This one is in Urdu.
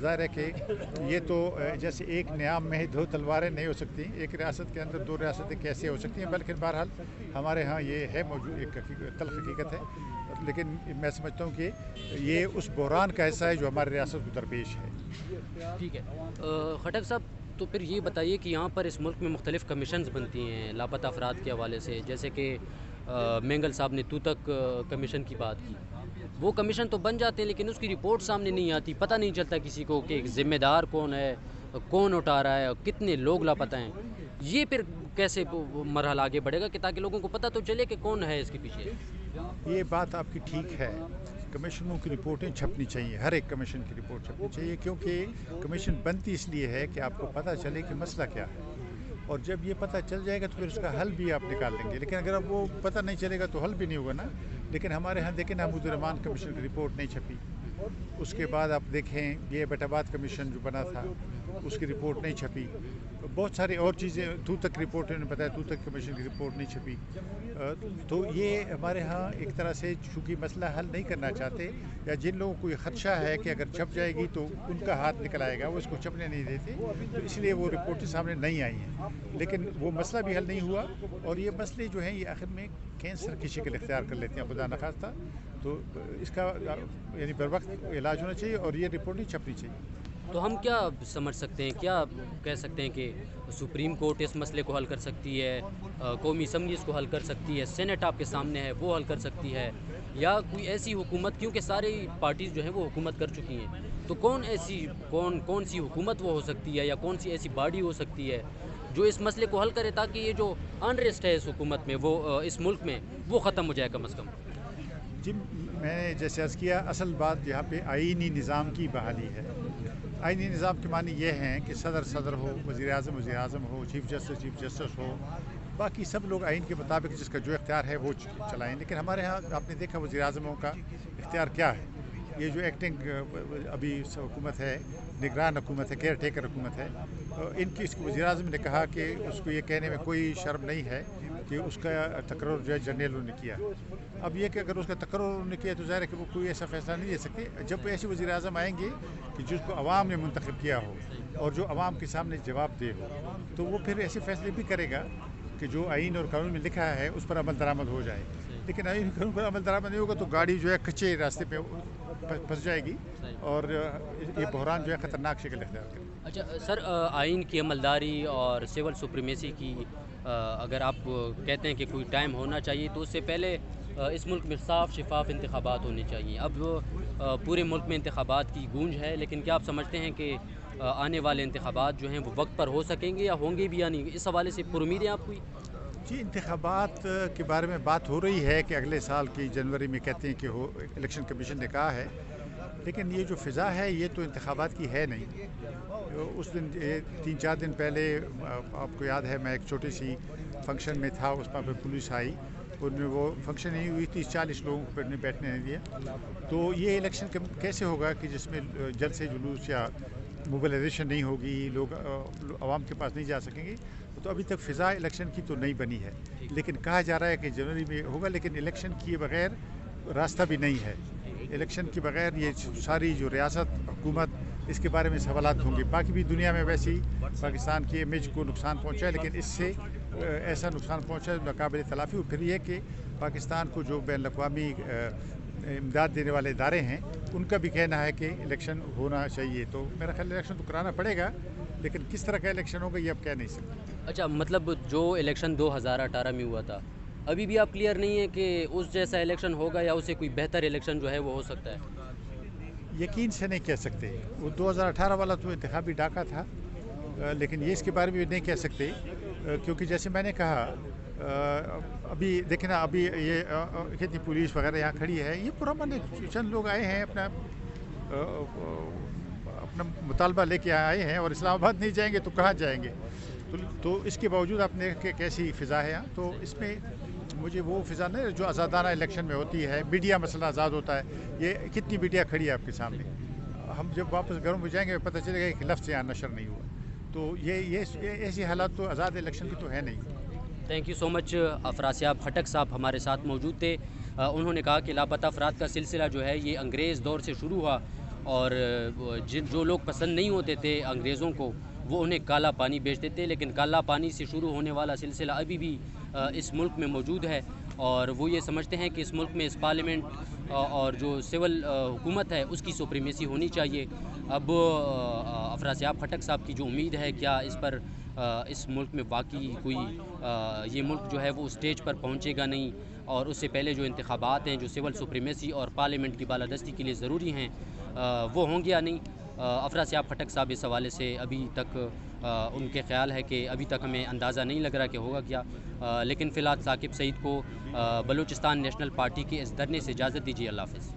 ظاہر ہے کہ یہ تو جیسے ایک نیام میں دو تلواریں نہیں ہو سکتی، ایک ریاست کے اندر دو ریاستیں کیسے ہو سکتی ہیں، بلکہ بہرحال ہمارے ہاں یہ ہے موجود، ایک تلخ حقیقت ہے، لیکن میں سمجھتا ہوں کہ یہ اس بحران کا حصہ ہے جو ہماری ریاست کو درپیش ہے۔ ٹھیک ہے خٹک صاحب، تو پھر یہ بتائیے کہ یہاں پر اس ملک میں مختلف کمیشنز بنتی ہیں لاپتہ افراد کے حوالے سے، جیسے کہ مینگل صاحب نے توتک کمیشن کی بات کی، وہ کمیشن تو بن جاتے ہیں لیکن اس کی رپورٹ سامنے نہیں آتی، پتہ نہیں چلتا کسی کو کہ ذمہ دار کون ہے، کون اٹھا رہا ہے، کتنے لوگ لاپتہ ہیں۔ یہ پھر کیسے مرحلہ آگے بڑھے گا کہ تاکہ لوگوں کو پتہ تو چلے کہ کون ہے اس کے پیچھے؟ یہ بات آپ کی ٹھیک ہے، کمیشنوں کی رپورٹیں چھپنی چاہیے، ہر ایک کمیشن کی رپورٹ چھپنی چاہیے، کیونکہ کمیشن بنتی اس لیے ہے کہ آپ کو پتہ چلے کہ مسئلہ کیا ہے، اور جب یہ پتہ چل جائے گا تو پھر اس کا حل بھی آپ نکال لیں گے، لیکن اگر اب وہ پتہ نہیں چلے گا تو حل بھی نہیں ہوگا نا۔ لیکن ہمارے ہاں دیکھیں نا، محمود الرحمان کمیشن کی رپورٹ نہیں چھپی، اس کے بعد آپ دیکھیں یہ بیٹ آباد کمیشن جو بنا تھا اس کی رپورٹ نہیں چھپی، بہت ساری اور چیزیں، توتک رپورٹ انہوں نے بتایا، توتک کمیشن کی رپورٹ نہیں چھپی۔ تو یہ ہمارے ہاں ایک طرح سے چونکہ مسئلہ حل نہیں کرنا چاہتے، یا جن لوگوں کو یہ خدشہ ہے کہ اگر چھپ جائے گی تو ان کا ہاتھ نکل آئے گا، وہ اس کو چھپنے نہیں دیتے، تو اس لیے وہ رپورٹیں سامنے نہیں آئی ہیں، لیکن وہ مسئلہ بھی حل نہیں ہوا، اور یہ مسئلے جو ہیں یہ آخر میں کینسر کی شکل اختیار کر لیتے ہیں خدا نخواستہ، تو اس کا یعنی بر وقت علاج ہونا چاہیے اور یہ رپورٹیں چھپنی چاہیے۔ تو ہم کیا سمجھ سکتے ہیں، کیا کہہ سکتے ہیں کہ سپریم کورٹ اس مسئلے کو حل کر سکتی ہے، قومی اسمبلی اس کو حل کر سکتی ہے، سینٹ آپ کے سامنے ہے وہ حل کر سکتی ہے، یا کوئی ایسی حکومت، کیونکہ ساری پارٹیز جو ہیں وہ حکومت کر چکی ہیں، تو کون سی حکومت وہ ہو سکتی ہے، یا کون سی ایسی باڈی ہو سکتی ہے جو اس مسئلے کو حل کرے تاکہ یہ جو انریسٹ ہے اس حکومت میں، وہ اس ملک میں، وہ ختم ہو جائے کم از کم؟ جی، میں نے جیسے عرض کیا، اصل بات یہاں پہ آئینی نظام کی بحالی ہے۔ آئینی نظام کے معنی یہ ہیں کہ صدر ہو، وزیر اعظم ہو، چیف جسٹس ہو، باقی سب لوگ آئین کے مطابق جس کا جو اختیار ہے وہ چلائیں، لیکن ہمارے ہاں آپ نے دیکھا وزیر اعظموں کا اختیار کیا ہے، یہ جو ایکٹنگ ابھی حکومت ہے، نگران حکومت ہے، کیئر ٹیکر حکومت ہے، اس وزیر اعظم نے کہا کہ اس کو یہ کہنے میں کوئی شرم نہیں ہے کہ اس کا تقرر جو ہے جنرلوں نے کیا۔ اب یہ کہ اگر اس کا تقرر انہوں نے کیا تو ظاہر ہے کہ وہ کوئی ایسا فیصلہ نہیں لے سکتے، جب ایسے وزیر اعظم آئیں گے کہ جس کو عوام نے منتخب کیا ہو اور جو عوام کے سامنے جواب دے ہو، تو وہ پھر ایسے فیصلے بھی کرے گا کہ جو آئین اور قانون میں لکھا ہے اس پر عمل درآمد ہو جائے، لیکن آئین قانون پر عمل درآمد نہیں ہوگا تو گاڑی جو ہے کچے راستے پہ پھنس جائے گی، اور یہ بحران جو ہے خطرناک شکل اختیار کرے گا۔ اچھا سر، آئین کی عملداری اور سول سپریمیسی کی اگر آپ کہتے ہیں کہ کوئی ٹائم ہونا چاہیے تو اس سے پہلے اس ملک میں صاف شفاف انتخابات ہونے چاہیے۔ اب پورے ملک میں انتخابات کی گونج ہے، لیکن کیا آپ سمجھتے ہیں کہ آنے والے انتخابات جو ہیں وہ وقت پر ہو سکیں گے یا ہوں گے بھی یا نہیں؟ اس حوالے سے پر امید ہیں آپ کوئی؟ جی، انتخابات کے بارے میں بات ہو رہی ہے کہ اگلے سال کی جنوری میں کہتے ہیں کہ الیکشن کمیشن نے کہا ہے، لیکن یہ جو فضا ہے یہ تو انتخابات کی ہے نہیں۔ اس دن 3-4 دن پہلے آپ کو یاد ہے میں ایک چھوٹی سی فنکشن میں تھا، اس پر پولیس آئی، ان میں وہ فنکشن ہی ہوئی 30-40 لوگوں کو بیٹھنے نہیں دیا، تو یہ الیکشن کیسے ہوگا کہ جس میں جلد سے جلوس یا موبلائزیشن نہیں ہوگی، لوگ عوام کے پاس نہیں جا سکیں گے، تو ابھی تک فضا الیکشن کی تو نہیں بنی ہے، لیکن کہا جا رہا ہے کہ جنوری میں ہوگا، لیکن الیکشن کیے بغیر راستہ بھی نہیں ہے، الیکشن کے بغیر یہ ساری جو ریاست حکومت اس کے بارے میں سوالات ہوں گے۔ باقی بھی دنیا میں ویسے ہی پاکستان کی امیج کو نقصان پہنچا ہے، لیکن اس سے ایسا نقصان پہنچا ہے ناقابل تلافی ہو۔ پھر یہ کہ پاکستان کو جو بین الاقوامی امداد دینے والے ادارے ہیں ان کا بھی کہنا ہے کہ الیکشن ہونا چاہیے، تو میرا خیال الیکشن تو کرانا پڑے گا، لیکن کس طرح کا الیکشن ہوگا یہ اب کہہ نہیں سکتے۔ اچھا، مطلب جو الیکشن 2018 میں ہوا تھا ابھی بھی آپ کلیئر نہیں ہے کہ اس جیسا الیکشن ہوگا یا اسے کوئی بہتر الیکشن جو ہے وہ ہو سکتا ہے؟ یقین سے نہیں کہہ سکتے، وہ 2018 والا تو انتخابی ڈاکہ تھا، لیکن یہ اس کے بارے میں نہیں کہہ سکتے، کیونکہ جیسے میں نے کہا ابھی دیکھیں نا، ابھی یہ کتنی پولیس وغیرہ یہاں کھڑی ہے، یہ پرامن چند لوگ آئے ہیں اپنا مطالبہ لے کے آئے ہیں، اور اسلام آباد نہیں جائیں گے تو کہاں جائیں گے؟ تو اس کے باوجود آپ نے کہ کیسی فضا ہے یہاں، تو اس میں مجھے وہ فضا نہیں جو آزادانہ الیکشن میں ہوتی ہے، میڈیا مسئلہ آزاد ہوتا ہے، یہ کتنی میڈیا کھڑی ہے آپ کے سامنے، ہم جب واپس گھروں میں جائیں گے پتہ چلے گا کہ لفظ یہاں نشر نہیں ہوا، تو یہ ایسی حالات تو آزاد الیکشن کی تو ہے نہیں۔ تھینک یو سو مچ۔ افراسیاب خٹک صاحب ہمارے ساتھ موجود تھے، انہوں نے کہا کہ لاپتہ افراد کا سلسلہ جو ہے یہ انگریز دور سے شروع ہوا اور جو لوگ پسند نہیں ہوتے تھے انگریزوں کو وہ انہیں کالا پانی بیچتے تھے، لیکن کالا پانی سے شروع ہونے والا سلسلہ ابھی بھی اس ملک میں موجود ہے، اور وہ یہ سمجھتے ہیں کہ اس ملک میں اس پارلیمنٹ اور جو سول حکومت ہے اس کی سپریمیسی ہونی چاہیے۔ اب افراسیاب خٹک صاحب کی جو امید ہے، کیا اس پر اس ملک میں واقعی کوئی یہ ملک جو ہے وہ اسٹیج پر پہنچے گا نہیں، اور اس سے پہلے جو انتخابات ہیں جو سول سپریمیسی اور پارلیمنٹ کی بالادستی کے لیے ضروری ہیں وہ ہوں گے یا نہیں۔ افراسیاب خٹک صاحب اس حوالے سے ابھی تک ان کے خیال ہے کہ ابھی تک ہمیں اندازہ نہیں لگ رہا کہ ہوگا کیا، لیکن فی الحال ثاقب سعید کو بلوچستان نیشنل پارٹی کے اس دھرنے سے اجازت دیجیے۔ اللہ حافظ۔